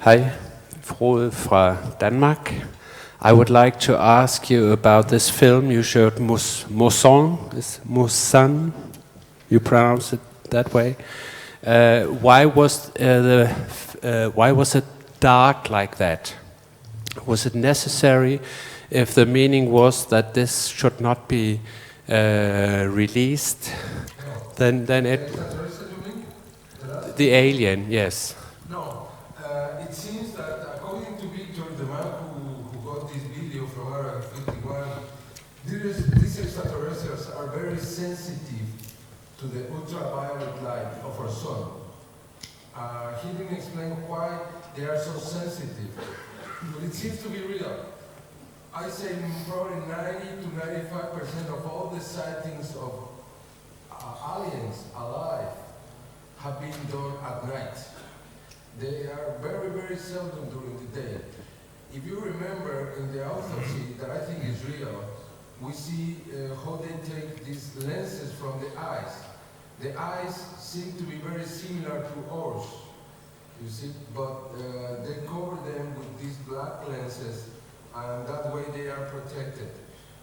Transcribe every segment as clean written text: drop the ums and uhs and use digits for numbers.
Hej, Røed fra Danmark. I would like to ask you about this film you showed, Maussan, you pronounce it that way. Why was it dark like that? Was it necessary if the meaning was that this should not be released? Then it... The alien, yes. No, it seems that according to Victor, the man who got this video from Area 51, these extraterrestrials are very sensitive to the ultraviolet light of our sun. He didn't explain why they are so sensitive, but it seems to be real. I say probably 90 to 95% of all the sightings of aliens alive have been done at night. They are very, very seldom during the day. If you remember in the autopsy that I think is real, we see how they take these lenses from the eyes. The eyes seem to be very similar to ours, you see, but they cover them with these black lenses, and that way they are protected.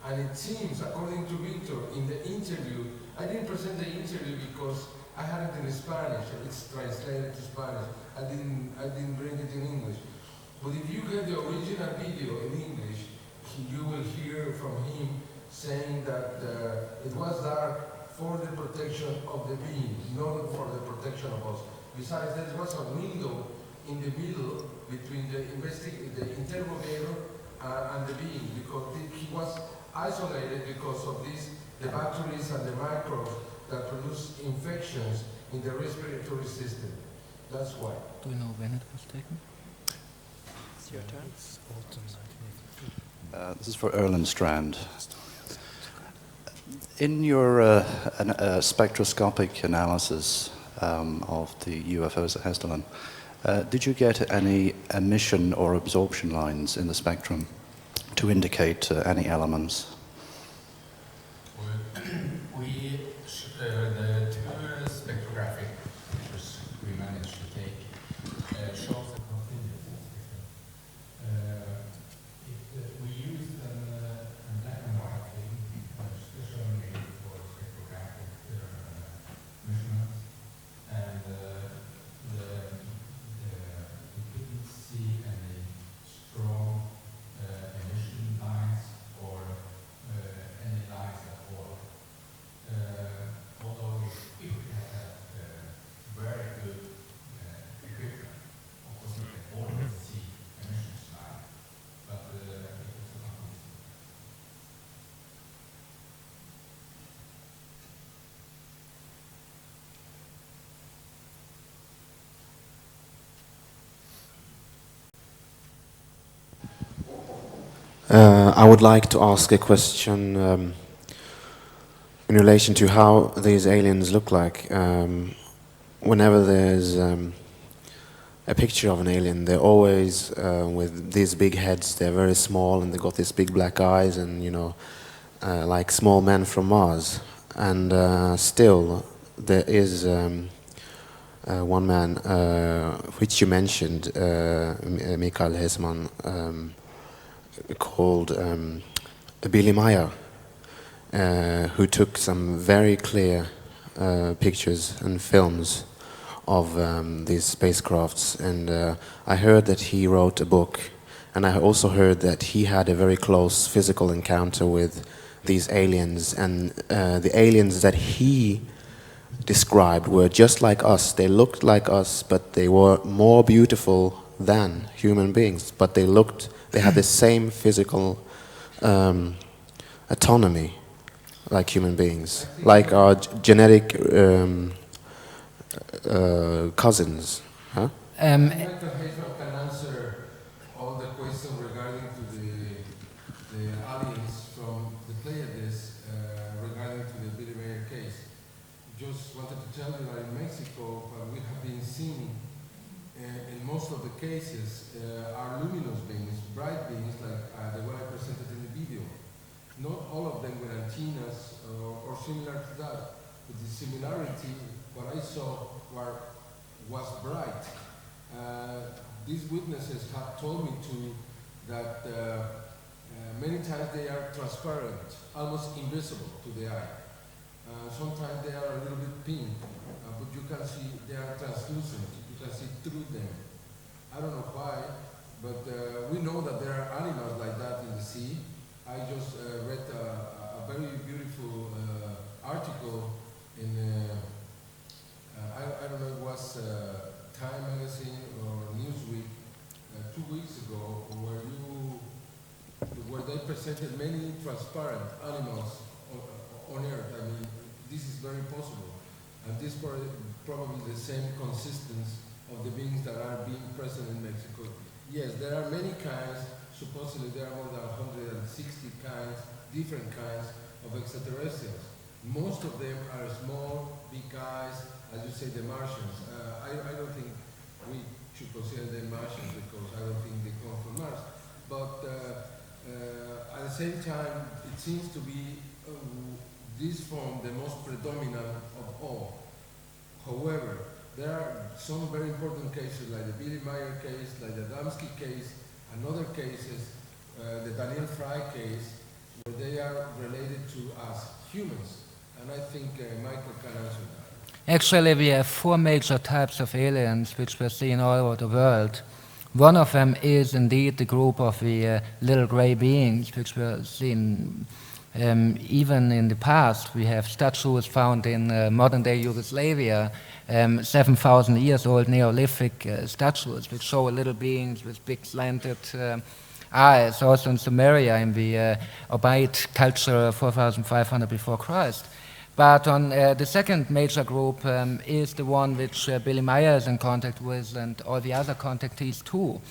And it seems, according to Victor, in the interview, I didn't present the interview because I had it in Spanish, it's translated to Spanish. I didn't bring it in English. But if you get the original video in English, you will hear from him saying that it was dark for the protection of the being, not for the protection of us. Besides, there was a window in the middle between the interrogator and the being, because he was isolated because of the bacteria and the microbes that produce infections in the respiratory system. That's why. Do you know when it was taken? It's your turn. This is for Erling Strand. In your spectroscopic analysis of the UFOs at Hesemann, did you get any emission or absorption lines in the spectrum to indicate any elements? The two spectrographic pictures we managed to take shows the continuity. We used a black and white thing, especially made for spectrographic measurements, and we couldn't see any strong emission lines or any lines at all. Although if we have very good equipment, of course we can always see emissions line, but it was not easy. I would like to ask a question in relation to how these aliens look like. Whenever there's a picture of an alien, they're always with these big heads. They're very small and they've got these big black eyes and, you know, like small men from Mars. And still, there is one man, which you mentioned, Mikael Hesemann, called Billy Meyer, who took some very clear pictures and films of these spacecrafts, and I heard that he wrote a book, and I also heard that he had a very close physical encounter with these aliens, and the aliens that he described were just like us. They looked like us, but they were more beautiful than human beings, but they had the same physical autonomy like human beings, like our genetic cousins. Huh? Dr. Hesemann can answer all the questions regarding to the aliens from the Pleiades regarding to the Billy Meyer case. Just wanted to tell you that in Mexico, we have been seeing in most of the cases are luminous beings, bright beings like the one I presented in the video. Not all of them with antennas or similar to that, but the similarity, what I saw was bright. These witnesses have told me too that many times they are transparent, almost invisible to the eye. Sometimes they are a little bit pink, but you can see they are translucent. You can see through them. I don't know why, but we know that there are animals like that in the sea. I just read a very beautiful article in, I don't know, it was Time magazine or Newsweek 2 weeks ago, where they presented many transparent animals on Earth. I mean, this is very possible. And this is probably the same consistency of the beings that are being present in Mexico. Yes, there are many kinds. Supposedly there are more than 160 kinds, different kinds of extraterrestrials. Most of them are small, big guys, as you say, the Martians. I don't think we should consider them Martians because I don't think they come from Mars. But at the same time, it seems to be this form the most predominant of all. However, there are some very important cases like the Billy Meyer case, like the Adamski case, and other cases, the Daniel Fry case, where they are related to us humans. And I think Michael can answer that. Actually, we have 4 major types of aliens which we're seeing all over the world. One of them is indeed the group of the little gray beings which were seen even in the past. We have statues found in modern-day Yugoslavia, 7,000 years old Neolithic statues which show little beings with big slanted eyes. Also in Sumeria in the Ubaid culture 4,500 before Christ. But on the second major group is the one which Billy Meyer is in contact with and all the other contactees too,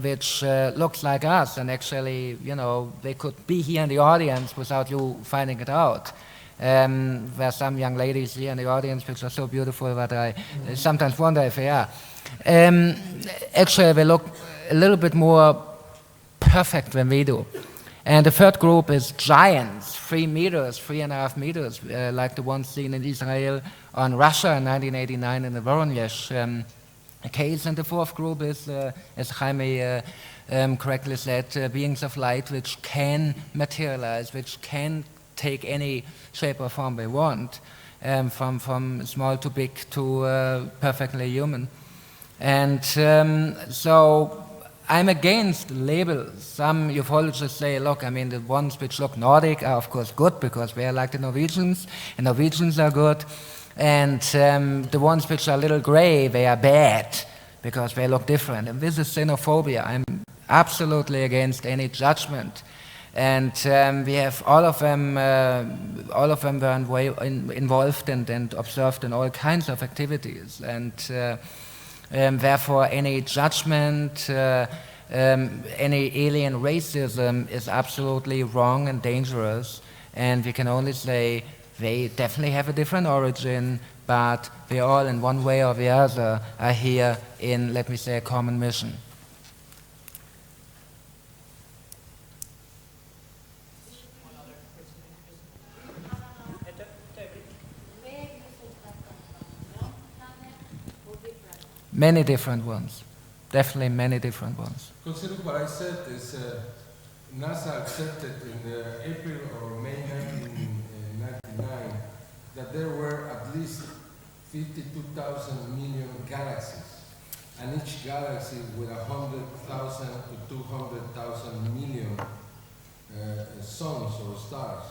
which looks like us, and actually, you know, they could be here in the audience without you finding it out. There are some young ladies here in the audience which are so beautiful that I sometimes wonder if they are. Actually, they look a little bit more perfect than we do. And the third group is giants, 3 meters, 3.5 meters, like the ones seen in Israel on Russia in 1989 in the Voronezh case. And the fourth group is, as Jaime correctly said, beings of light which can materialize, which can take any shape or form they want, from small to big to perfectly human. And so I'm against labels. Some ufologists say, look, I mean, the ones which look Nordic are of course good because they are like the Norwegians, and Norwegians are good. And the ones which are a little gray, they are bad because they look different. And this is xenophobia. I'm absolutely against any judgment. And we have all of them were involved and observed in all kinds of activities. And therefore, any judgment, any alien racism is absolutely wrong and dangerous. And we can only say they definitely have a different origin, but they all, in one way or the other, are here in, let me say, a common mission. Many different ones. Definitely many different ones. Considering what I said is NASA accepted in April or May 1999 that there were at least 52,000 million galaxies, and each galaxy with 100,000 to 200,000 million suns or stars.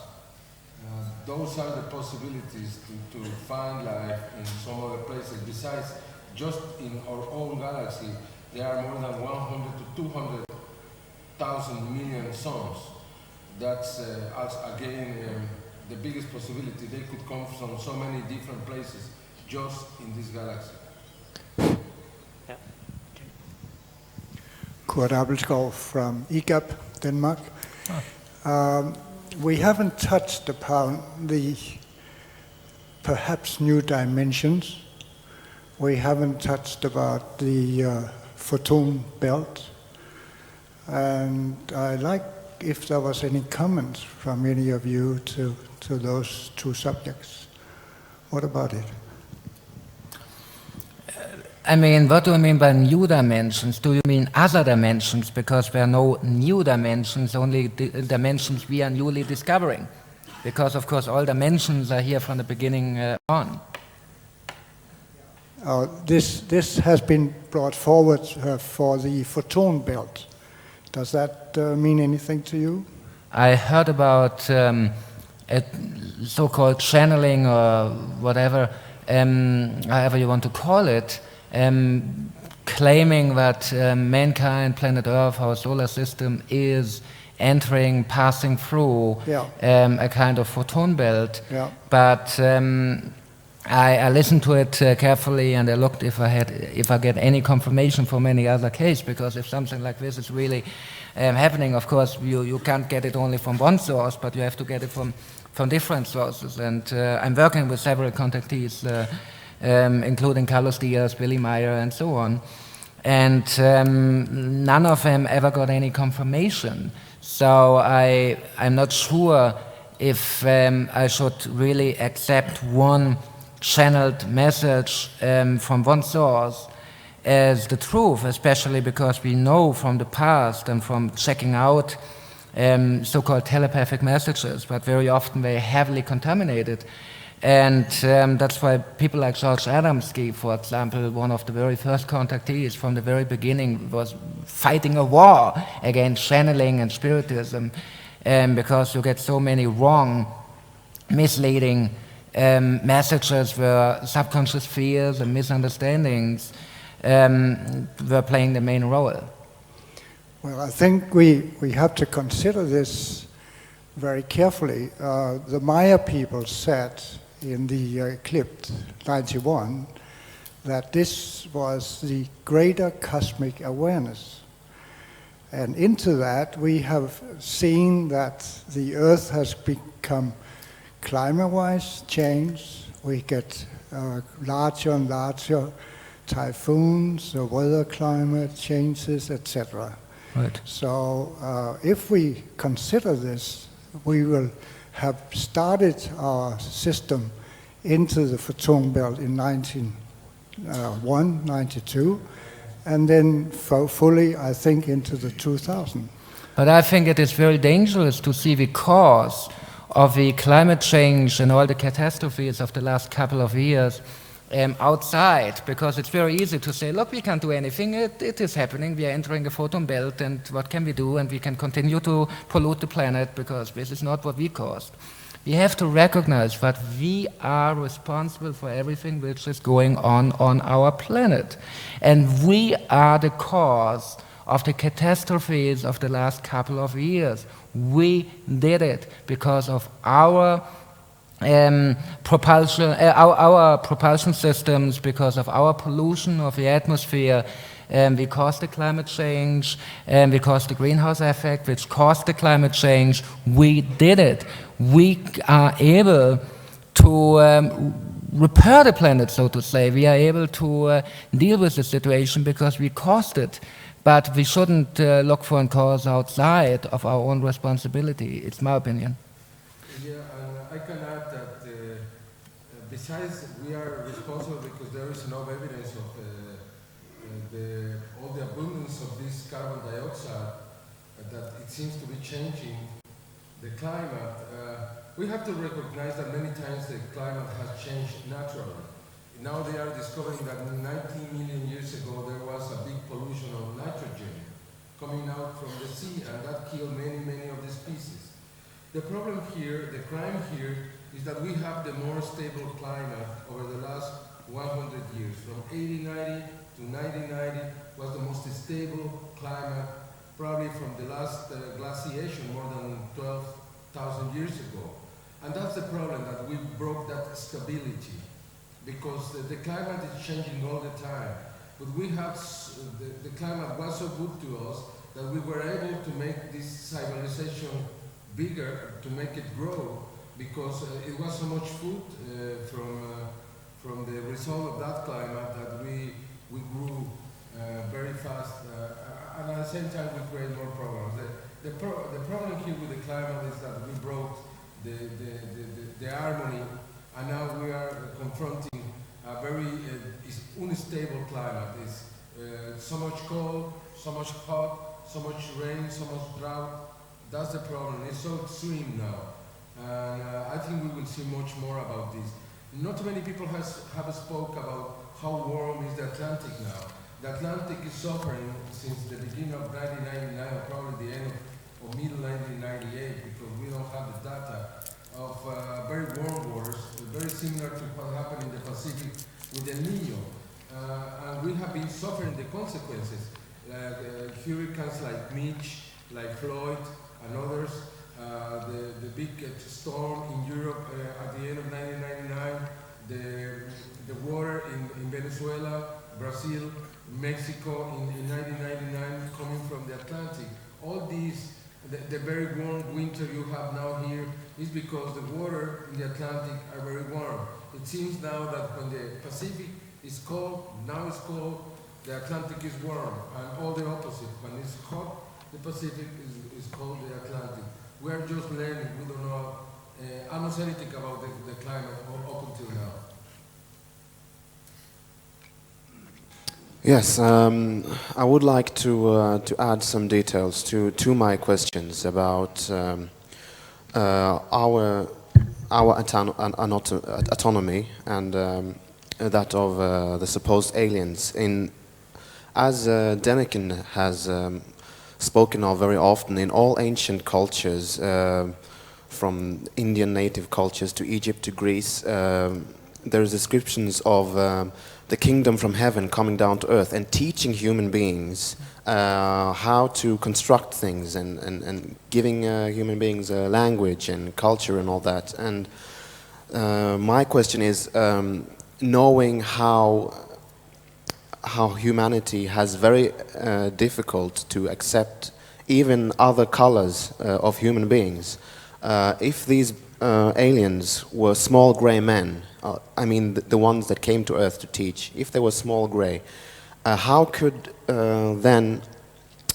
Those are the possibilities to find life in some other places. Besides, just in our own galaxy, there are more than 100 to 200,000 million suns. That's, again, the biggest possibility. They could come from so many different places just in this galaxy. Yeah. Kurt Abelskov from IGAP, Denmark. We haven't touched upon the perhaps new dimensions. We haven't touched about the photon belt. And I'd like if there was any comments from any of you to those two subjects. What about it? I mean, what do you mean by new dimensions? Do you mean other dimensions? Because there are no new dimensions, only dimensions we are newly discovering. Because, of course, all dimensions are here from the beginning on. This has been brought forward for the photon belt. Does that mean anything to you? I heard about a so-called channeling or whatever, however you want to call it, claiming that mankind, planet Earth, our solar system is entering, passing through a kind of photon belt. Yeah. But I listened to it carefully, and I looked if I get any confirmation from any other case, because if something like this is really happening, of course you can't get it only from one source, but you have to get it from different sources. And I'm working with several contactees, including Carlos Diaz, Billy Meyer, and so on. And none of them ever got any confirmation. So I'm not sure if I should really accept one channeled message from one source as the truth, especially because we know from the past and from checking out so-called telepathic messages, but very often they're heavily contaminated. And that's why people like George Adamski, for example, one of the very first contactees from the very beginning, was fighting a war against channeling and spiritism, because you get so many wrong, misleading messages where subconscious fears and misunderstandings were playing the main role. Well, I think we have to consider this very carefully. The Maya people said in the clip 91 that this was the greater cosmic awareness. And into that we have seen that the Earth has become climate-wise changed. We get larger and larger typhoons, the weather climate changes, etc. Right. So if we consider this, we will have started our system into the photon belt in 1992, and then fully, I think, into the 2000. But I think it is very dangerous to see the cause of the climate change and all the catastrophes of the last couple of years outside, because it's very easy to say, look, we can't do anything, it is happening, we are entering a photon belt, and what can we do? And we can continue to pollute the planet because this is not what we caused. We have to recognize that we are responsible for everything which is going on our planet. And we are the cause of the catastrophes of the last couple of years. We did it because of our propulsion systems, because of our pollution of the atmosphere. We caused the climate change, we caused the greenhouse effect, which caused the climate change. We did it. We are able to repair the planet, so to say. We are able to deal with the situation because we caused it. But we shouldn't look for a cause outside of our own responsibility. It's my opinion. Yeah, I can add that besides we are responsible because there is no evidence of all the abundance of this carbon dioxide that it seems to be changing the climate. We have to recognize that many times the climate has changed naturally. Now they are discovering that 19 million years ago there was a big pollution of nitrogen coming out from the sea, and that killed many of the species. The problem here, the crime here, is that we have the more stable climate over the last 100 years. From 1890 to 1990 was the most stable climate, probably from the last glaciation more than 12,000 years ago. And that's the problem, that we broke that stability, because the climate is changing all the time. But we have, the climate was so good to us that we were able to make this civilization bigger, to make it grow, because it was so much food from the result of that climate that we grew very fast, and at the same time we create more problems. The problem here with the climate is that we broke the harmony, and now we are confronting a a very unstable climate. It's so much cold, so much hot, so much rain, so much drought. That's the problem. It's so extreme now. And I think we will see much more about this. Not too many people have spoke about how warm is the Atlantic now. The Atlantic is suffering since the beginning of 1999, or probably the end of middle 1998, because we don't have the data of very warm waters, very similar to what happened in the Pacific with the Nino. And we have been suffering the consequences. Hurricanes like Mitch, like Floyd, and others. The big storm in Europe at the end of 1999, the water in Venezuela, Brazil, Mexico in 1999 coming from the Atlantic. All these, the very warm winter you have now here is because the water in the Atlantic are very warm. It seems now that when the Pacific is cold, now it's cold, the Atlantic is warm, and all the opposite. When it's hot, the Pacific is cold, the Atlantic. We are just learning, we don't know almost anything about the climate up until now. Yes, I would like to add some details to my questions about our autonomy and that of the supposed aliens. As Denikin has spoken of very often, in all ancient cultures, from Indian native cultures to Egypt to Greece, there's descriptions of the kingdom from heaven coming down to earth and teaching human beings how to construct things and giving human beings a language and culture and all that. And my question is, knowing how humanity has very difficult to accept even other colors of human beings, if these aliens were small grey men, I mean the ones that came to Earth to teach, if they were small grey, how could then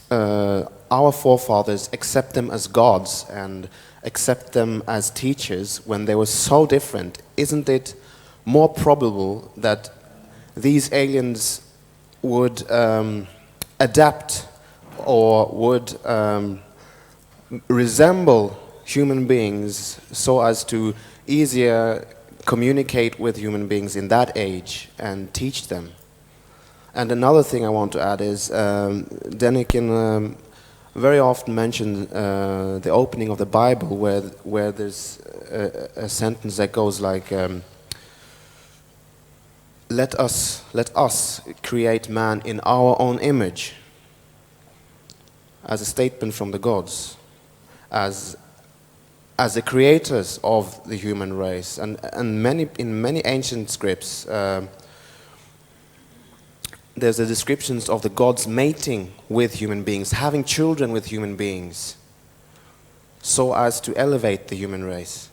our forefathers accept them as gods and accept them as teachers when they were so different? Isn't it more probable that these aliens would adapt or would resemble human beings so as to easier communicate with human beings in that age and teach them? And another thing I want to add is Denikin very often mentions the opening of the Bible where there's a sentence that goes like, let us create man in our own image, as a statement from the gods, as the creators of the human race. And in many ancient scripts, there's the descriptions of the gods mating with human beings, having children with human beings, so as to elevate the human race.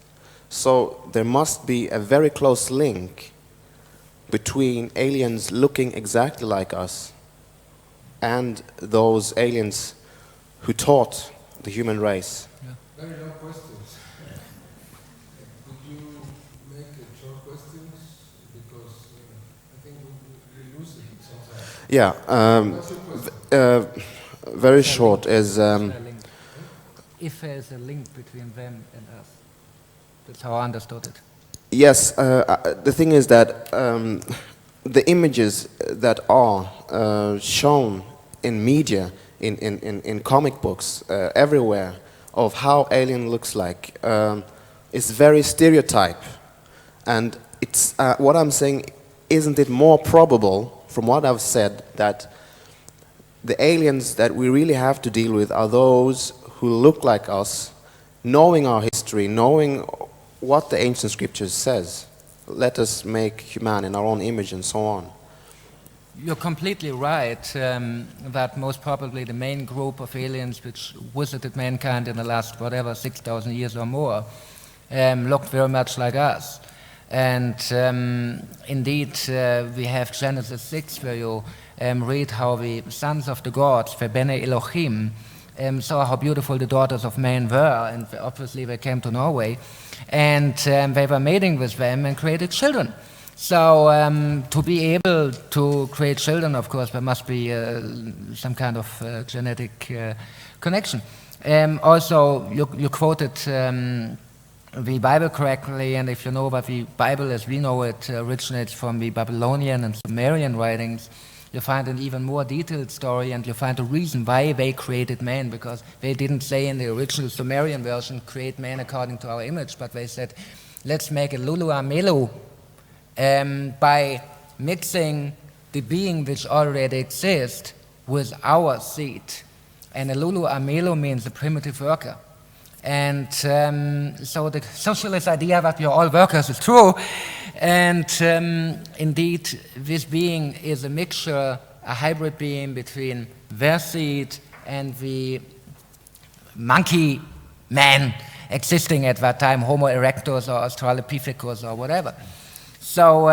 So there must be a very close link between aliens looking exactly like us and those aliens who taught the human race. Yeah. Very long questions. Could you make short questions? Because I think we lose it sometimes. Yeah, very short is... if there's a link between them and us. That's how I understood it. Yes, the thing is that the images that are shown in media, in comic books, everywhere, of how alien looks like, is very stereotype. And it's what I'm saying, isn't it more probable, from what I've said, that the aliens that we really have to deal with are those who look like us, knowing our history, knowing what the ancient scriptures says. Let us make man in our own image and so on. You're completely right that most probably the main group of aliens which visited mankind in the last, 6,000 years or more, looked very much like us. And indeed, we have Genesis 6, where you read how the sons of the gods, the Bene Elohim, saw how beautiful the daughters of men were, and obviously they came to Norway, and they were mating with them and created children. So to be able to create children, of course, there must be some kind of genetic connection. Also, you quoted the Bible correctly, and if you know what the Bible as we know it originates from the Babylonian and Sumerian writings, you find an even more detailed story, and you find a reason why they created man, because they didn't say in the original Sumerian version, create man according to our image, but they said, let's make a Lulu Amelu by mixing the being which already exists with our seed. And a Lulu Amelu means a primitive worker. And so the socialist idea that we are all workers is true. And indeed, this being is a mixture, a hybrid being between their seed and the monkey man existing at that time, Homo erectus or Australopithecus or whatever. So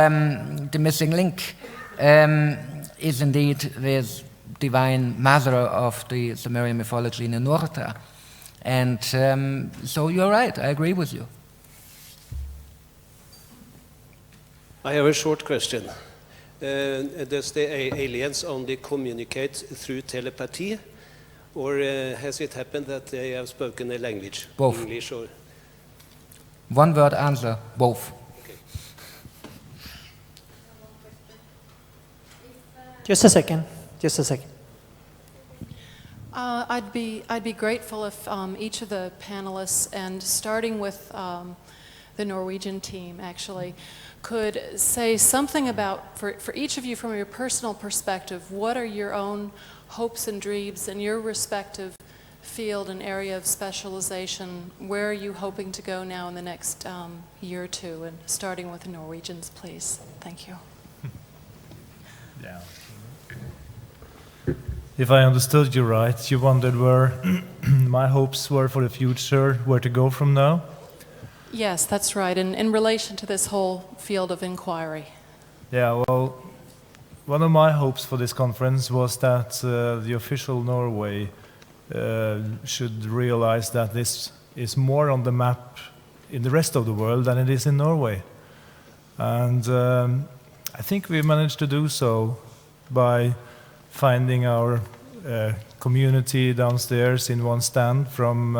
the missing link is indeed this divine mother of the Sumerian mythology, Ninurta. And so you're right, I agree with you. I have a short question. Does the aliens only communicate through telepathy, or has it happened that they have spoken a language? Both. English or? One word answer, both. Okay. Just a second. Just a second. I'd be grateful if each of the panelists, and starting with the Norwegian team actually, could say something about, for each of you from your personal perspective, what are your own hopes and dreams in your respective field and area of specialization? Where are you hoping to go now in the next year or two? And starting with the Norwegians, please. Thank you. Yeah. If I understood you right, you wondered where my hopes were for the future, where to go from now? Yes, that's right, in relation to this whole field of inquiry. Yeah, well, one of my hopes for this conference was that the official Norway should realize that this is more on the map in the rest of the world than it is in Norway. And I think we managed to do so by finding our community downstairs in one stand from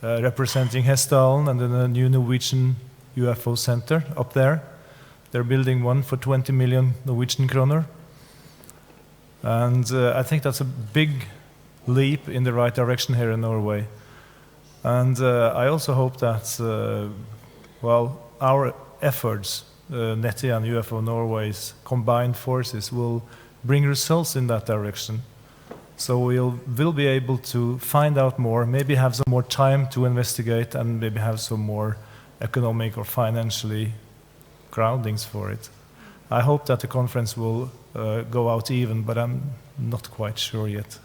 representing Hessdalen and then a new Norwegian UFO center up there. They're building one for 20 million Norwegian kroner. And I think that's a big leap in the right direction here in Norway. And I also hope that, well, our efforts, NETI and UFO-Norway's combined forces, will bring results in that direction. So we'll be able to find out more, maybe have some more time to investigate, and maybe have some more economic or financially groundings for it. I hope that the conference will go out even, but I'm not quite sure yet.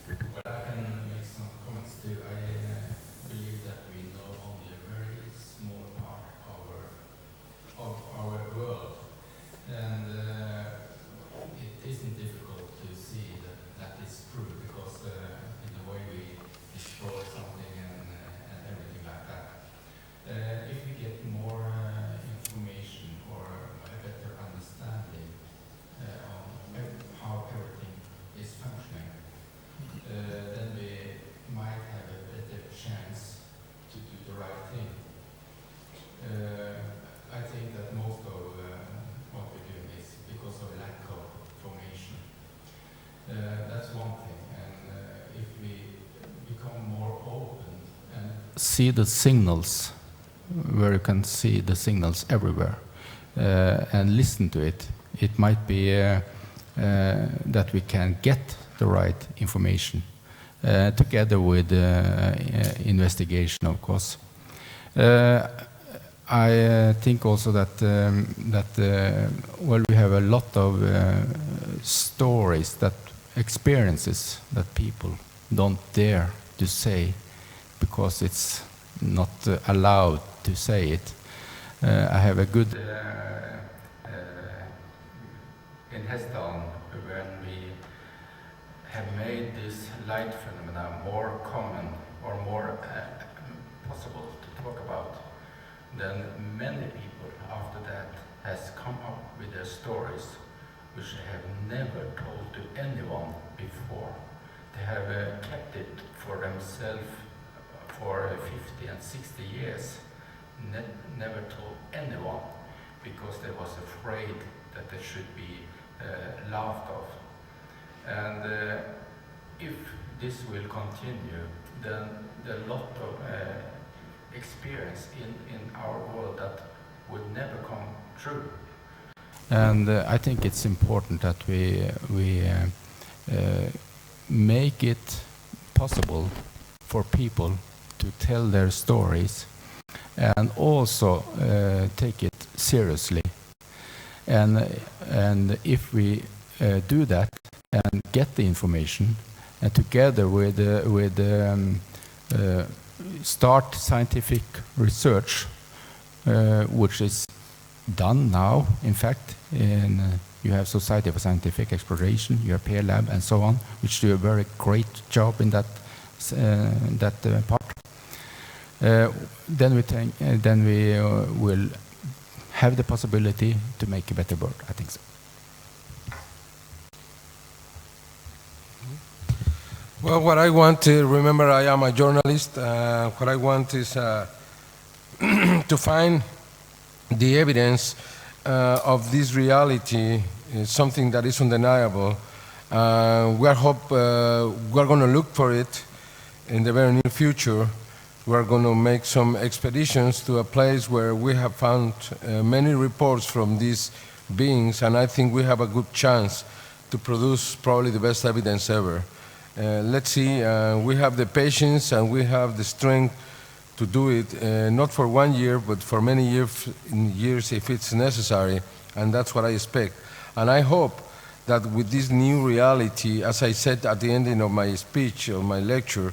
Well, I can make some comments too. I believe that we know only a very small part of our world. And it isn't difficult to see that is true, because in the way we destroy something and everything like that. If we get more information or a better understanding on how everything is functioning, then we might have a better chance to do the right thing. I think that most of what we're doing is because of lack of information. That's one thing, and if we become more open and see the signals, where you can see the signals everywhere, and listen to it, it might be that we can get the right information together with investigation, of course. I think also that well, we have a lot of stories, that experiences that people don't dare to say because it's not allowed to say it. I have a good in Hessdalen, when we have made this light phenomena more common or more possible to talk about, then many people after that has come up with their stories which they have never told to anyone before. They have kept it for themselves for 50 and 60 years, never told anyone, because they was afraid that they should be laughed of. And if this will continue, then there are a lot of experience in our world that would never come true. And I think it's important that we make it possible for people to tell their stories and also take it seriously. And if we do that and get the information, and together with start scientific research, which is done now, in fact, you have Society for Scientific Exploration, you have Peer Lab, and so on, which do a very great job in that part. Then we will have the possibility to make a better world. I think so. Well, what I want to remember, I am a journalist. What I want is to find the evidence of this reality is something that is undeniable. We are going to look for it in the very near future. We are going to make some expeditions to a place where we have found many reports from these beings, and I think we have a good chance to produce probably the best evidence ever. Let's see, we have the patience and we have the strength to do it, not for 1 year, but for many years if it's necessary, and that's what I expect. And I hope that with this new reality, as I said at the ending of my speech, of my lecture,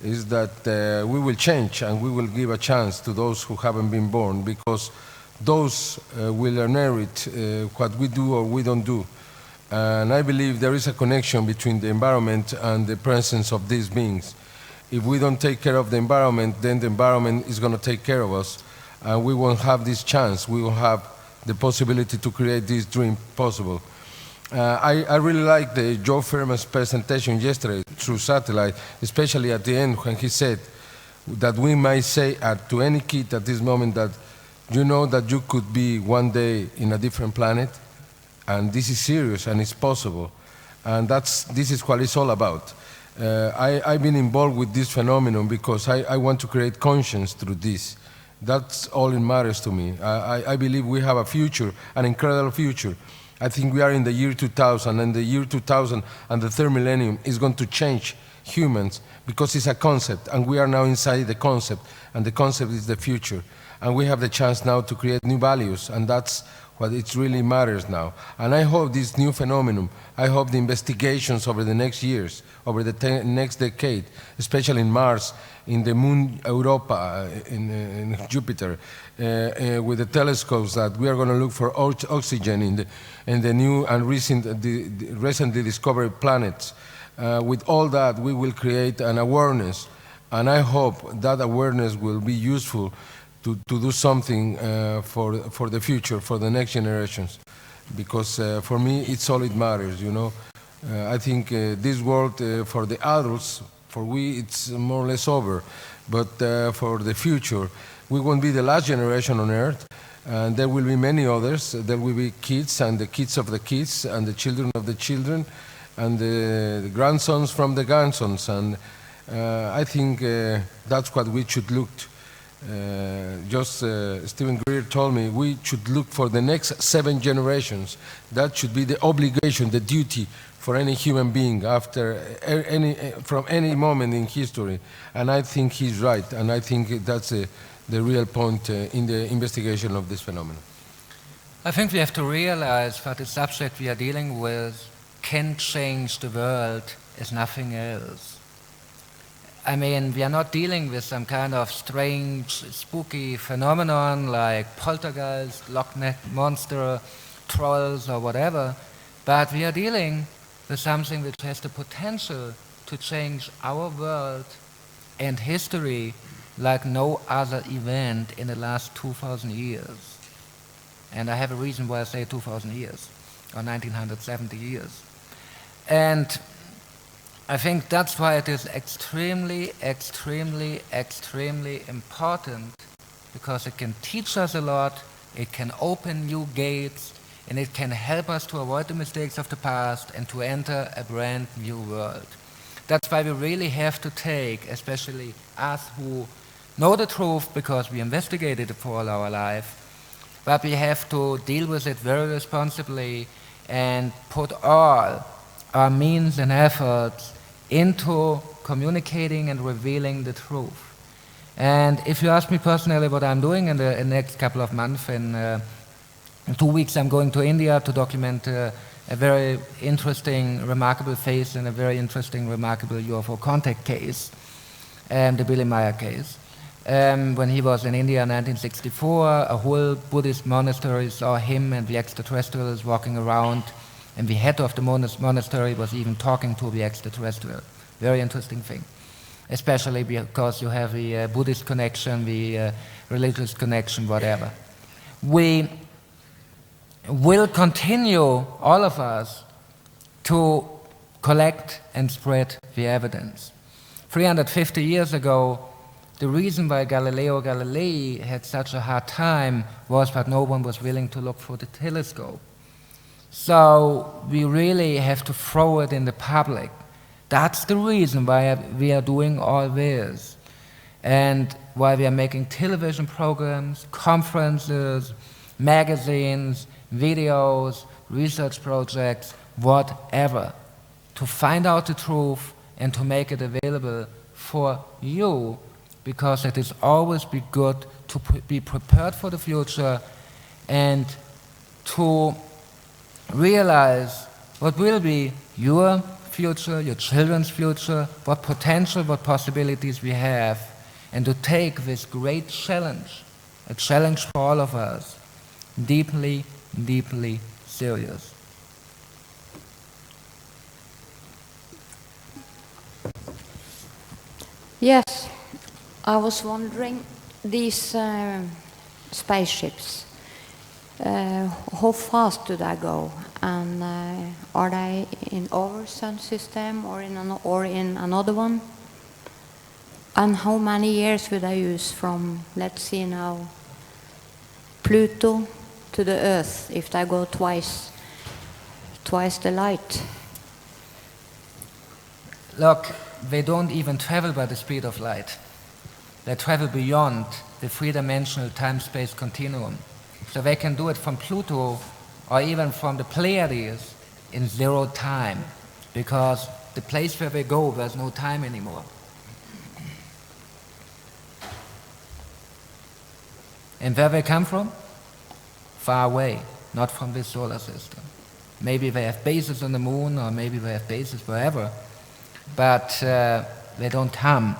is that we will change and we will give a chance to those who haven't been born, because those will inherit what we do or we don't do. And I believe there is a connection between the environment and the presence of these beings. If we don't take care of the environment, then the environment is going to take care of us, and we won't have this chance. We will have the possibility to create this dream possible. I really liked Joe Fairman's presentation yesterday through satellite, especially at the end when he said that we might say to any kid at this moment that you know that you could be one day in a different planet, and this is serious and it's possible. And this is what it's all about. I've been involved with this phenomenon because I want to create conscience through this. That's all it matters to me. I believe we have a future, an incredible future. I think we are in the year 2000, and the year 2000 and the third millennium is going to change humans because it's a concept, and we are now inside the concept, and the concept is the future. And we have the chance now to create new values, and that's what it really matters now. And I hope this new phenomenon, I hope the investigations over the next years, over the next decade, especially in Mars, in the moon Europa, in Jupiter, with the telescopes, that we are going to look for oxygen in the new and recently discovered planets. With all that, we will create an awareness, and I hope that awareness will be useful to do something for the future, for the next generations. Because for me, it's all it matters, you know. I think this world, for the adults, for we, it's more or less over. But for the future, we won't be the last generation on Earth, and there will be many others. There will be kids, and the kids of the kids, and the children of the children, and the grandsons from the grandsons. And I think that's what we should look to. Stephen Greer told me we should look for the next 7 generations. That should be the obligation, the duty for any human being from any moment in history. And I think he's right, and I think that's the real point in the investigation of this phenomenon. I think we have to realize that the subject we are dealing with can change the world as nothing else. I mean, we are not dealing with some kind of strange, spooky phenomenon like poltergeist, Loch Ness monster, trolls, or whatever, but we are dealing with something which has the potential to change our world and history like no other event in the last 2,000 years. And I have a reason why I say 2,000 years, or 1970 years. And I think that's why it is extremely, extremely, extremely important, because it can teach us a lot, it can open new gates, and it can help us to avoid the mistakes of the past and to enter a brand new world. That's why we really have to take, especially us who know the truth because we investigated it for all our life, but we have to deal with it very responsibly and put all our means and efforts into communicating and revealing the truth. And if you ask me personally what I'm doing in the next couple of months, in 2 weeks I'm going to India to document a very interesting, remarkable case and a very interesting, remarkable UFO contact case, the Billy Meyer case. When he was in India in 1964, a whole Buddhist monastery saw him and the extraterrestrials walking around, and the head of the monastery was even talking to the extraterrestrial. Very interesting thing, especially because you have the Buddhist connection, the religious connection, whatever. We will continue, all of us, to collect and spread the evidence. 350 years ago, the reason why Galileo Galilei had such a hard time was that no one was willing to look for the telescope. So we really have to throw it in the public. That's the reason why we are doing all this, and why we are making television programs, conferences, magazines, videos, research projects, whatever, to find out the truth and to make it available for you, because it is always be good to be prepared for the future and to realize what will be your future, your children's future, what potential, what possibilities we have, and to take this great challenge, a challenge for all of us, deeply, deeply serious. Yes, I was wondering, these spaceships, how fast do they go? And are they in our sun system or in another one? And how many years will they use from, let's see now, Pluto to the Earth, if they go twice the light? Look, they don't even travel by the speed of light. They travel beyond the three-dimensional time-space continuum. So they can do it from Pluto or even from the Pleiades in 0 time, because the place where they go, there's no time anymore. And where they come from? Far away, not from this solar system. Maybe they have bases on the moon, or maybe they have bases wherever, but they don't come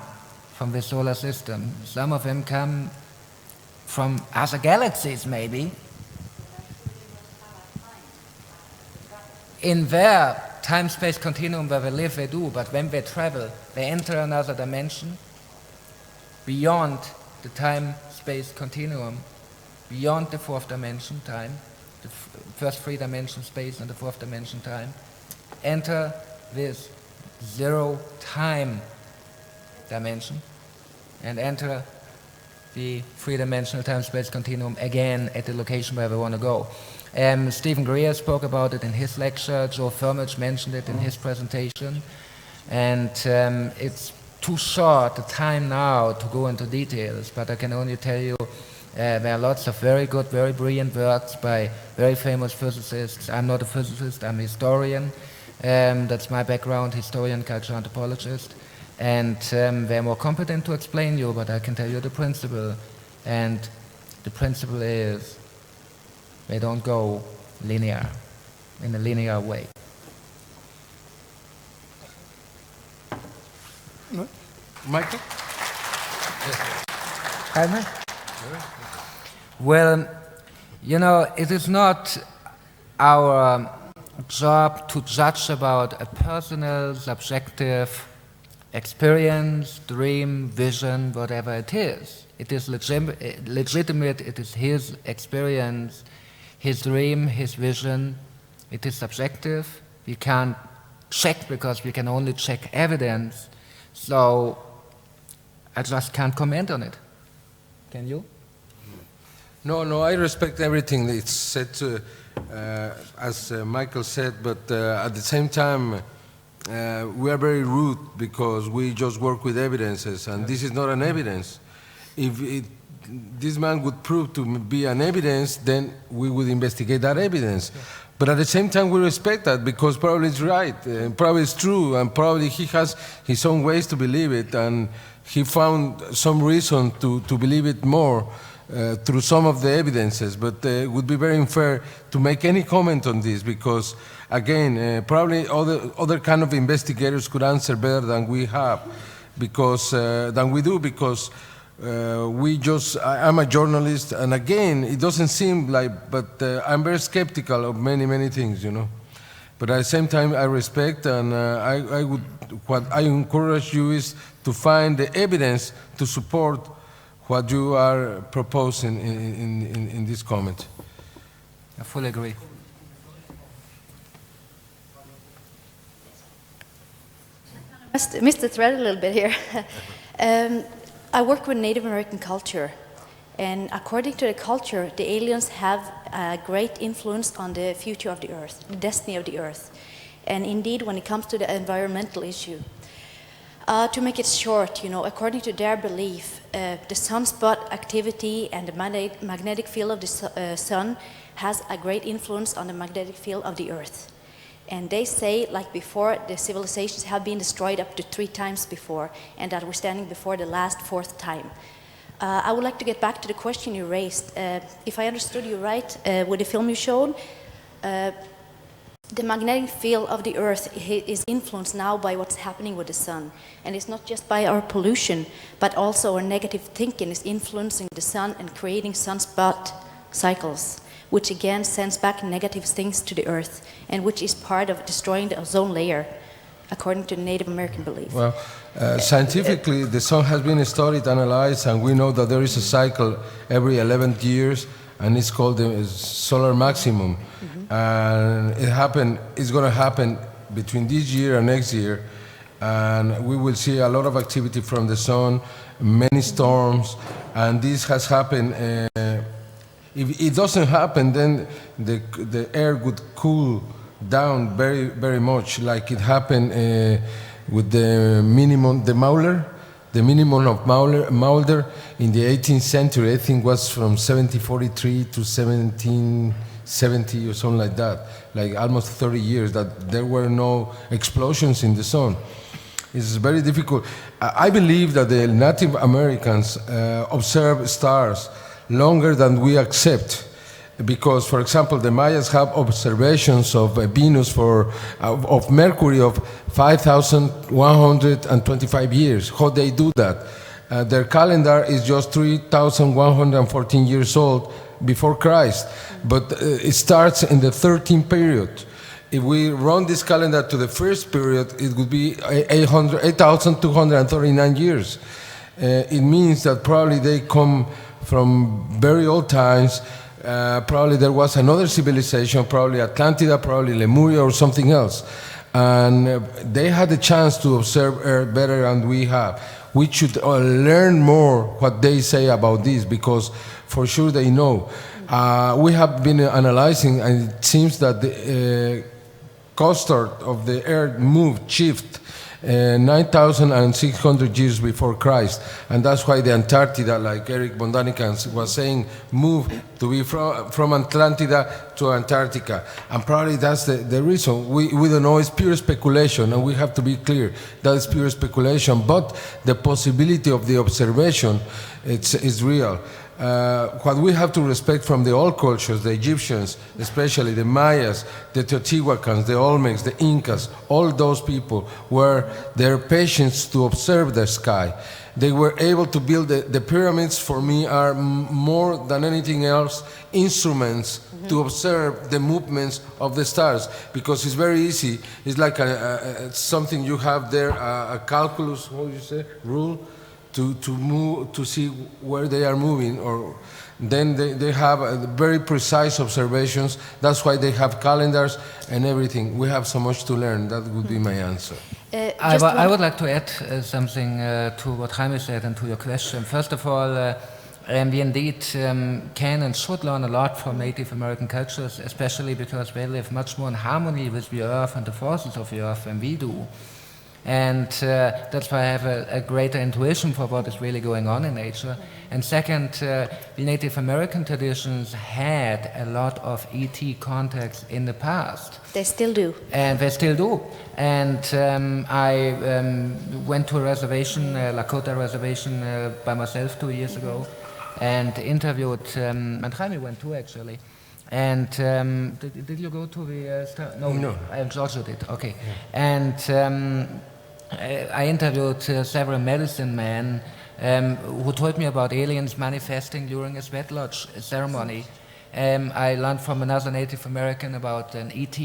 from the solar system. Some of them come from other galaxies, maybe. In their time-space continuum where they live, they do, but when they travel, they enter another dimension beyond the time-space continuum, beyond the 4th dimension time, the first 3 dimension space and the 4th dimension time, enter this 0 time dimension and enter the 3-dimensional time-space continuum again at the location where we want to go. Stephen Greer spoke about it in his lecture, Joe Firmage mentioned it in his presentation, and it's too short a time now to go into details, but I can only tell you there are lots of very good, very brilliant works by very famous physicists. I'm not a physicist, I'm a historian. That's my background, historian, cultural anthropologist. And they're more competent to explain you, but I can tell you the principle. And the principle is they don't go linear, in a linear way. Michael? Jaime? Well, you know, it is not our job to judge about a personal, subjective experience, dream, vision, whatever it is. It is legitimate, it is his experience, his dream, his vision. It is subjective. We can't check because we can only check evidence. So I just can't comment on it. Can you? No, I respect everything that's said, as Michael said, but at the same time, we are very rude because we just work with evidences, and this is not an evidence. If this man would prove to be an evidence, then we would investigate that evidence. Yeah. But at the same time, we respect that because probably it's right, probably it's true, and probably he has his own ways to believe it, and he found some reason to believe it more through some of the evidences. But it would be very unfair to make any comment on this because, again, probably other kind of investigators could answer better than we have, because I'm a journalist, and again, it doesn't seem like, but I'm very skeptical of many things, you know. But at the same time, I respect, and what I encourage you is to find the evidence to support what you are proposing in this comment. I fully agree. Missed the thread a little bit here. I work with Native American culture, and according to the culture, the aliens have a great influence on the future of the Earth, the destiny of the Earth, and indeed when it comes to the environmental issue. To make it short, according to their belief, the sunspot activity and the magnetic field of the sun has a great influence on the magnetic field of the Earth. And they say, like before, the civilizations have been destroyed up to 3 times before, and that we're standing before the last 4th time. I would like to get back to the question you raised. If I understood you right, with the film you showed, the magnetic field of the Earth is influenced now by what's happening with the sun. And it's not just by our pollution, but also our negative thinking is influencing the sun and creating sunspot cycles, which again sends back negative things to the Earth, and which is part of destroying the ozone layer, according to the Native American belief. Well, scientifically, the sun has been studied, analyzed, and we know that there is a cycle every 11 years, and it's called the solar maximum. Mm-hmm. And it's going to happen between this year and next year, and we will see a lot of activity from the sun, many storms, and this has happened. If it doesn't happen, then the air would cool down very much, like it happened with the minimum of Mulder in the 18th century. I think was from 1743 to 1770 or something like that, like almost 30 years that there were no explosions in the sun. It's very difficult. I believe that the Native Americans observe stars longer than we accept, because, for example, the Mayas have observations of Venus of Mercury of 5,125 years. How they do that? Their calendar is just 3,114 years old before Christ, but it starts in the 13th period. If we run this calendar to the first period, it would be 8,239 years. It means that probably they come from very old times. Probably there was another civilization, probably Atlantida, probably Lemuria or something else. And they had the chance to observe Earth better than we have. We should learn more what they say about this, because for sure they know. We have been analyzing, and it seems that the cluster of the Earth shift 9,600 years before Christ, and that's why the Antarctica, like Eric Bondanicans was saying, moved to be from Atlantida to Antarctica, and probably that's the reason. We don't know, it's pure speculation, and we have to be clear that it's pure speculation, but the possibility of the observation is real. What we have to respect from the old cultures, the Egyptians, especially the Mayas, the Teotihuacans, the Olmecs, the Incas, all those people were their patience to observe the sky. They were able to build the pyramids. For me, are more than anything else instruments to observe the movements of the stars, because it's very easy. It's like something you have there, a calculus, what do you say, rule, to move, to see where they are moving, or Then they have very precise observations. That's why they have calendars and everything. We have so much to learn. That would be my answer. I would like to add something to what Jaime said and to your question. First of all, we indeed can and should learn a lot from Native American cultures, especially because they live much more in harmony with the earth and the forces of the earth than we do. And that's why I have a greater intuition for what is really going on in nature. And second, the Native American traditions had a lot of ET contacts in the past. They still do. And they still do. And I went to a reservation, Lakota reservation, by myself 2 years ago, and interviewed, and Jaime went too actually. And did you go to the No, I also did. Okay. Yeah. And I interviewed several medicine men who told me about aliens manifesting during a sweat lodge ceremony. I learned from another Native American about an ET,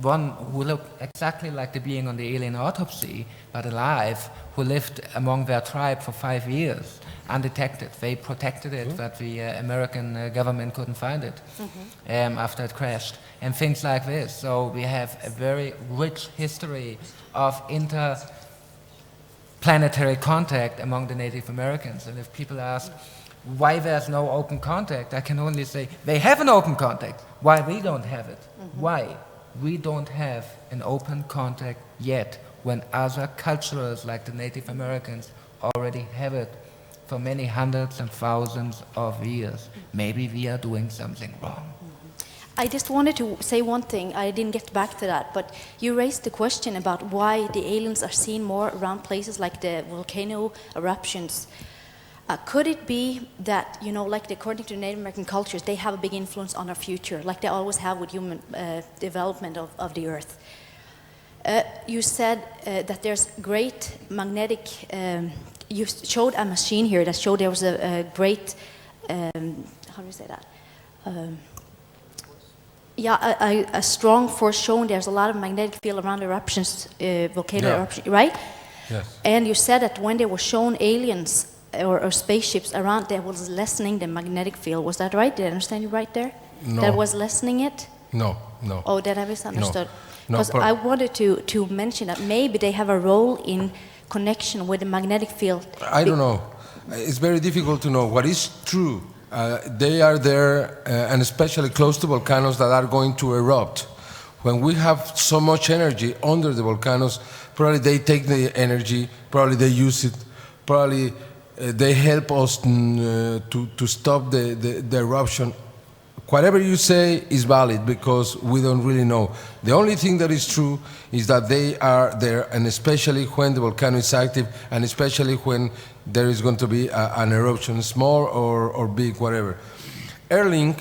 one who looked exactly like the being on the alien autopsy, but alive, who lived among their tribe for 5 years, undetected. They protected it, but the American government couldn't find it after it crashed, and things like this. So we have a very rich history of interplanetary contact among the Native Americans. And if people ask why there's no open contact, I can only say they have an open contact. Why we don't have it? Why? We don't have an open contact yet, when other cultures like the Native Americans already have it for many hundreds and thousands of years. Maybe we are doing something wrong. I just wanted to say one thing. I didn't get back to that, but you raised the question about why the aliens are seen more around places like the volcano eruptions. Could it be that, you know, like according to Native American cultures, they have a big influence on our future, like they always have with human development of the Earth? You said that there's great magnetic, you showed a machine here that showed there was a great, how do you say that? A strong force showing there's a lot of magnetic field around eruptions, volcano eruption, right? Yes. And you said that when they were shown aliens or spaceships around, that was lessening the magnetic field. Was that right? Did I understand you right there? No. That was lessening it? No. Oh, did I misunderstood? No. Because I wanted to mention that maybe they have a role in connection with the magnetic field. I don't know. It's very difficult to know. What is true, they are there, and especially close to volcanoes that are going to erupt. When we have so much energy under the volcanoes, probably they take the energy, probably they use it, probably they help us to stop the eruption. Whatever you say is valid because we don't really know. The only thing that is true is that they are there, and especially when the volcano is active, and especially when there is going to be an eruption, small or big, whatever. Erling,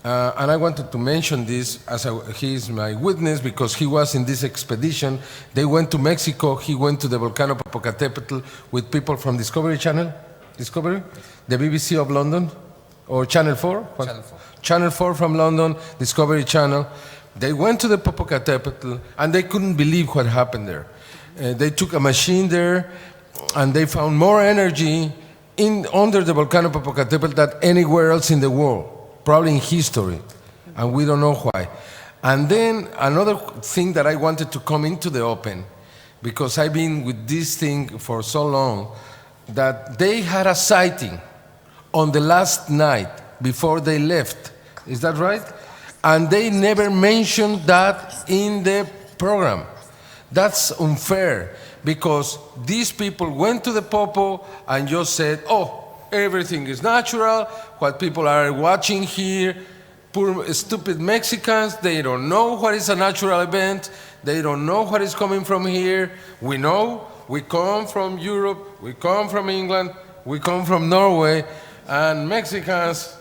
and I wanted to mention this as he is my witness because he was in this expedition. They went to Mexico. He went to the volcano Popocatépetl with people from Discovery Channel, the BBC of London, or Channel 4? Channel 4. Channel 4 from London, Discovery Channel. They went to the Popocatépetl and they couldn't believe what happened there. They took a machine there and they found more energy under the volcano Popocatépetl than anywhere else in the world, probably in history, and we don't know why. And then another thing that I wanted to come into the open, because I've been with this thing for so long, that they had a sighting on the last night before they left. Is that right? And they never mentioned that in the program. That's unfair, because these people went to the Popo and just said, oh, everything is natural, what people are watching here, poor stupid Mexicans, they don't know what is a natural event, they don't know what is coming from here. We know, we come from Europe, we come from England, we come from Norway, and Mexicans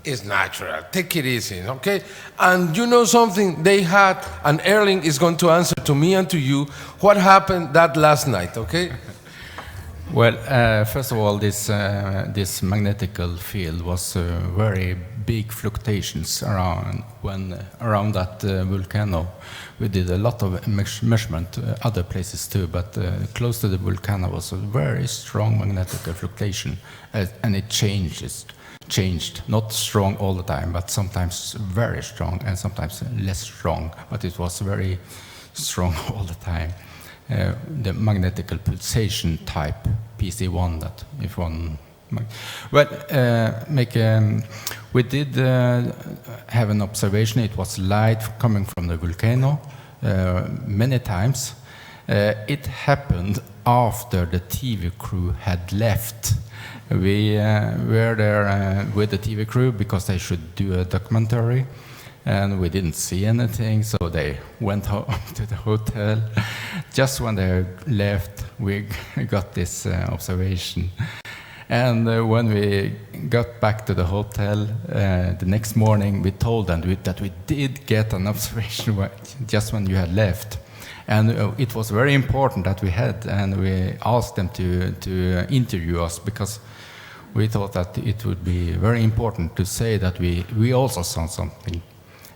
is natural. Take it easy, okay? And you know something? They had, and Erling is going to answer to me and to you, what happened that last night, okay? Well, first of all, this magnetical field was very big fluctuations around that volcano. We did a lot of measurement, other places too, but close to the volcano was a very strong magnetic fluctuation, and it changed, not strong all the time, but sometimes very strong and sometimes less strong, but it was very strong all the time. The magnetical pulsation type, PC1, that if one... Well, we did have an observation. It was light coming from the volcano many times. It happened after the TV crew had left. We were there with the TV crew because they should do a documentary, and we didn't see anything, so they went home to the hotel. Just when they left, we got this observation. And when we got back to the hotel the next morning, we told them that we did get an observation just when you had left. And it was very important that we had, and we asked them to interview us, because we thought that it would be very important to say that we also saw something.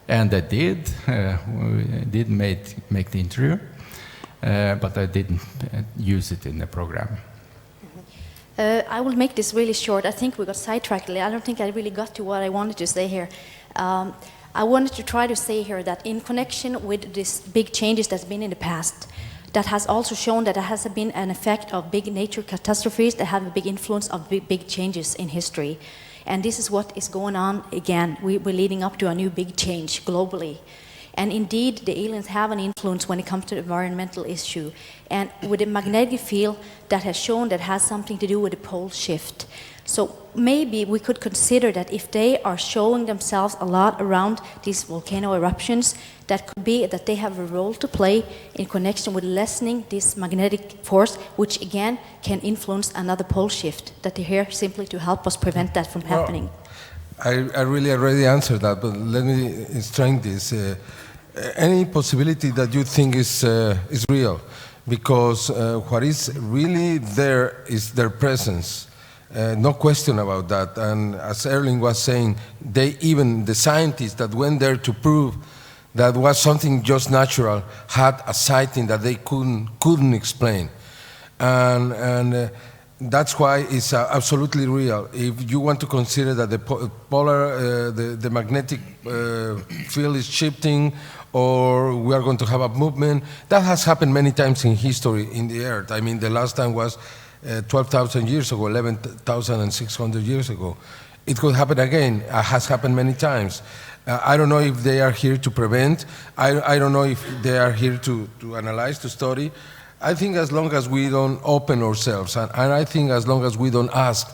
And they did. We did make the interview, but I didn't use it in the program. I will make this really short. I think we got sidetracked. I don't think I really got to what I wanted to say here. I wanted to try to say here that in connection with these big changes that's been in the past, that has also shown that there has been an effect of big nature catastrophes that have a big influence of big changes in history. And this is what is going on again. We're leading up to a new big change globally. And indeed, the aliens have an influence when it comes to the environmental issue. And with the magnetic field, that has shown that has something to do with the pole shift. So maybe we could consider that if they are showing themselves a lot around these volcano eruptions, that could be that they have a role to play in connection with lessening this magnetic force, which again can influence another pole shift, that they're here simply to help us prevent that from happening. I really already answered that, but let me strengthen this. Any possibility that you think is real, because what is really there is their presence. No question about that. And as Erling was saying, even the scientists that went there to prove that was something just natural had a sighting that they couldn't explain. And that's why it's absolutely real. If you want to consider that the magnetic field is shifting, or we are going to have a movement, that has happened many times in history in the Earth. I mean, the last time was 12,000 years ago, 11,600 years ago. It could happen again. It has happened many times. I don't know if they are here to prevent. I don't know if they are here to analyze, to study. I think as long as we don't open ourselves, and I think as long as we don't ask,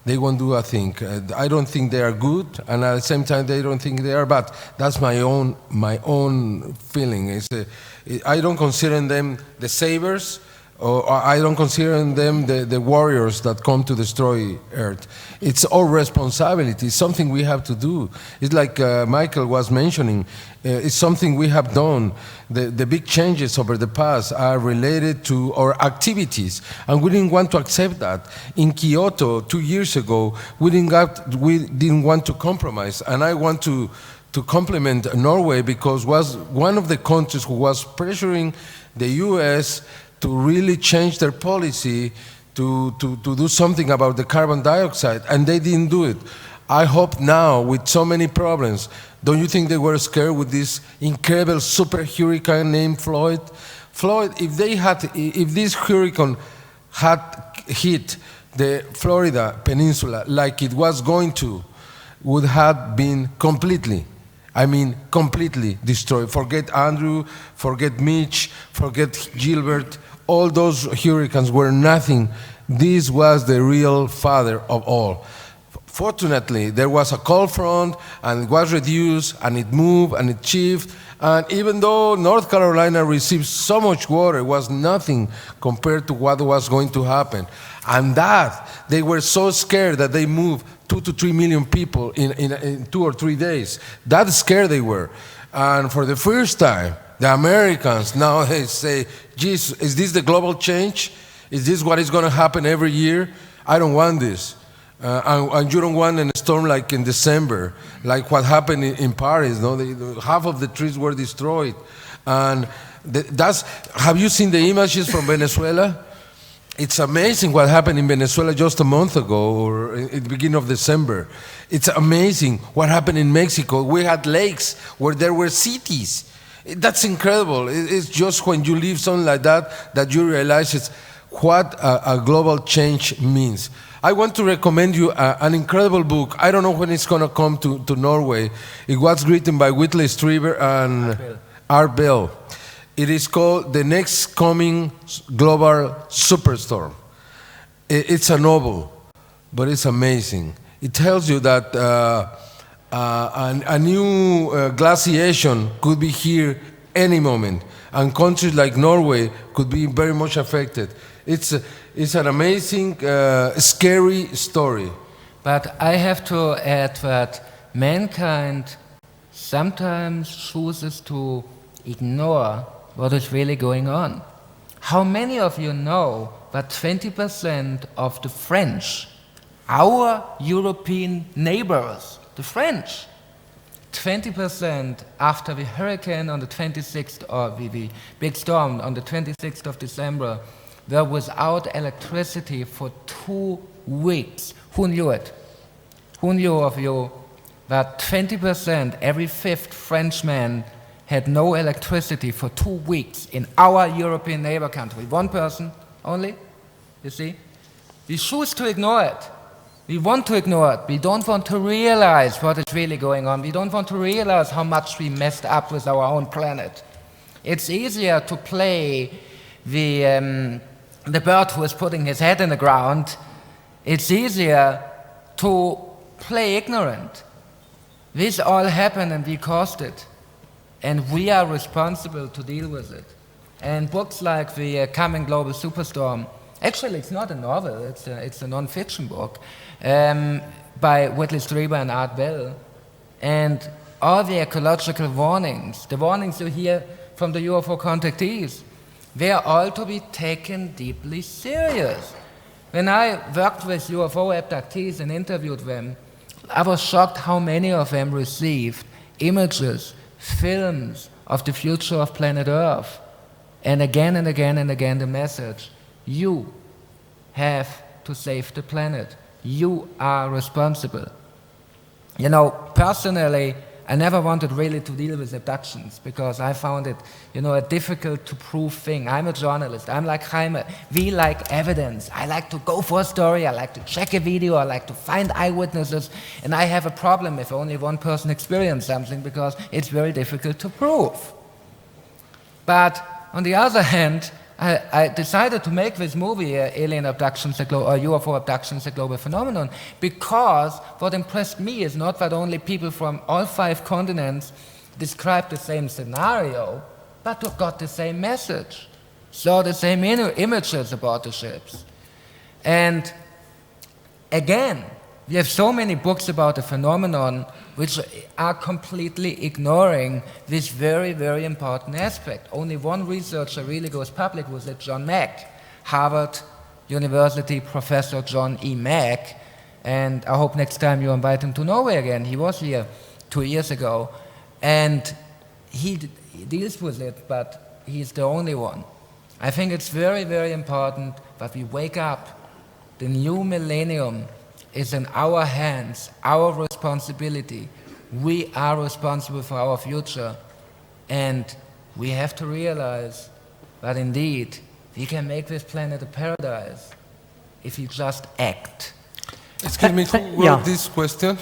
they won't do a thing. I don't think they are good, and at the same time, they don't think they are bad. That's my own feeling. I don't consider them the savers, or I don't consider them the warriors that come to destroy Earth. It's our responsibility. It's something we have to do. It's like Michael was mentioning. It's something we have done. The big changes over the past are related to our activities, and we didn't want to accept that. In Kyoto 2 years ago, we didn't want to compromise, and I want to compliment Norway, because was one of the countries who was pressuring the US to really change their policy to do something about the carbon dioxide, and they didn't do it. I hope now, with so many problems, don't you think they were scared with this incredible super hurricane named Floyd? Floyd, if this hurricane had hit the Florida peninsula like it was going to, would have been completely destroyed. Forget Andrew, forget Mitch, forget Gilbert. All those hurricanes were nothing. This was the real father of all. Fortunately, there was a cold front, and it was reduced, and it moved, and it shifted. And even though North Carolina received so much water, it was nothing compared to what was going to happen. And that, they were so scared that they moved 2 to 3 million people in 2 or 3 days. That scared they were. And for the first time, the Americans now they say, geez, is this the global change? Is this what is going to happen every year? I don't want this. And you don't want a storm like in December, like what happened in Paris. No, half of the trees were destroyed. And have you seen the images from Venezuela? It's amazing what happened in Venezuela just a month ago, or at the beginning of December. It's amazing what happened in Mexico. We had lakes where there were cities. That's incredible. It's just when you live something like that you realize it's what a global change means. I want to recommend you an incredible book. I don't know when it's going to come to Norway. It was written by Whitley Strieber and Art Bell. It is called The Next Coming Global Superstorm. It's a novel, but it's amazing. It tells you that a new glaciation could be here any moment, and countries like Norway could be very much affected. It's an amazing, scary story. But I have to add that mankind sometimes chooses to ignore what is really going on. How many of you know that 20% of the French, our European neighbors, the French, 20% after the hurricane on the 26th, or the big storm on the 26th of December, were without electricity for 2 weeks. Who knew it? Who knew of you that 20%, every fifth Frenchman, had no electricity for 2 weeks in our European neighbor country? One person only, you see? We choose to ignore it. We want to ignore it. We don't want to realize what is really going on. We don't want to realize how much we messed up with our own planet. It's easier to play the bird who is putting his head in the ground. It's easier to play ignorant. This all happened and we caused it. And we are responsible to deal with it. And books like The Coming Global Superstorm, actually it's not a novel, it's a non-fiction book, by Whitley Strieber and Art Bell. And all the ecological warnings, the warnings you hear from the UFO contactees, they are all to be taken deeply serious. When I worked with UFO abductees and interviewed them, I was shocked how many of them received images, films of the future of planet Earth. And again and again and again the message, you have to save the planet. You are responsible. You know, personally, I never wanted really to deal with abductions because I found it, you know, a difficult to prove thing. I'm a journalist. I'm like Jaime. We like evidence. I like to go for a story. I like to check a video. I like to find eyewitnesses. And I have a problem if only one person experienced something because it's very difficult to prove. But on the other hand, I decided to make this movie, Alien Abductions or UFO Abductions, a Global Phenomenon, because what impressed me is not that only people from all 5 continents described the same scenario, but got the same message, saw the same images about the ships. And again, we have so many books about the phenomenon which are completely ignoring this very, very important aspect. Only one researcher really goes public with it, John Mack, Harvard University professor John E. Mack, and I hope next time you invite him to Norway again. He was here 2 years ago, and he deals with it, but he's the only one. I think it's very, very important that we wake up. The new millennium is in our hands, our responsibility. We are responsible for our future. And we have to realize that indeed, we can make this planet a paradise if we just act. Excuse me, who wrote this question?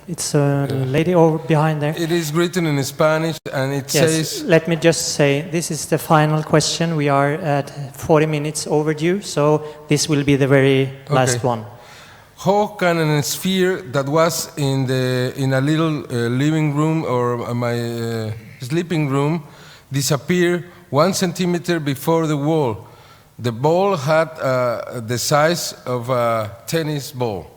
It's a lady over behind there. It is written in Spanish and it says... Let me just say, this is the final question. We are at 40 minutes overdue, so this will be the very last one. How can a sphere that was in a little living room or my sleeping room disappear 1 centimeter before the wall? The ball had the size of a tennis ball.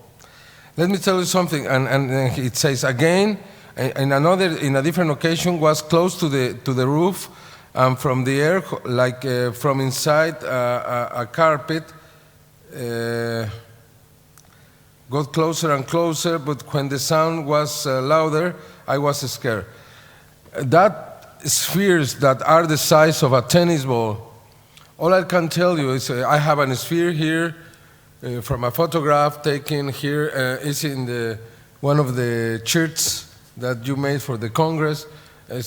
Let me tell you something, and it says again, in a different occasion, was close to the roof, and from the air, like from inside a carpet, got closer and closer, but when the sound was louder, I was scared. That spheres that are the size of a tennis ball, all I can tell you is I have a sphere here from a photograph taken here. It's in one of the churches that you made for the Congress.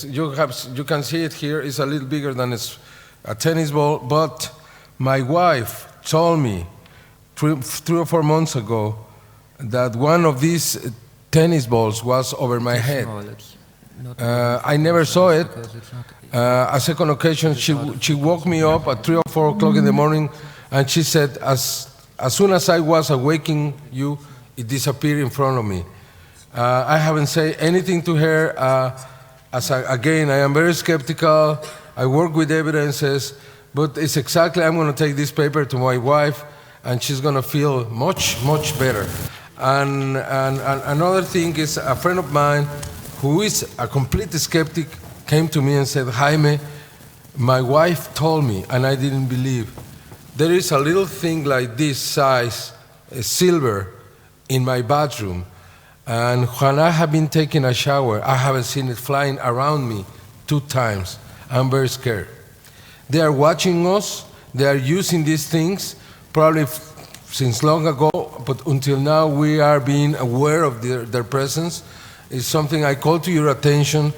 You can see it here. It's a little bigger than a tennis ball, but my wife told me 3 or 4 months ago that one of these tennis balls was over my head. I never saw it. A second occasion, she woke me up at 3 or 4 o'clock in the morning, and she said, as soon as I was awaking you, it disappeared in front of me. I haven't said anything to her. Again, I am very skeptical. I work with evidences, but it's exactly, I'm going to take this paper to my wife, and she's going to feel much, much better. And another thing is, a friend of mine who is a complete skeptic came to me and said, Jaime, my wife told me, and I didn't believe. There is a little thing like this size, silver, in my bathroom. And when I have been taking a shower, I haven't seen it flying around me 2 times. I'm very scared. They are watching us. They are using these things, probably since long ago, but until now we are being aware of their presence. It's something I call to your attention.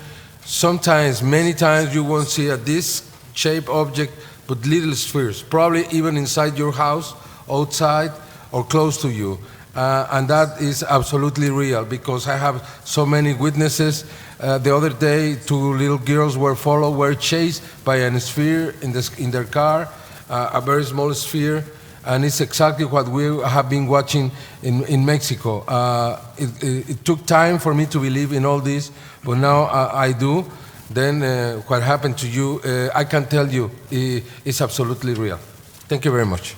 Sometimes, many times, you won't see a disc-shaped object, but little spheres, probably even inside your house, outside, or close to you. And that is absolutely real, because I have so many witnesses. The other day, 2 little girls were chased by a sphere in their car, a very small sphere, and it's exactly what we have been watching in Mexico. It took time for me to believe in all this, but now I do. Then what happened to you, I can tell you, it's absolutely real. Thank you very much.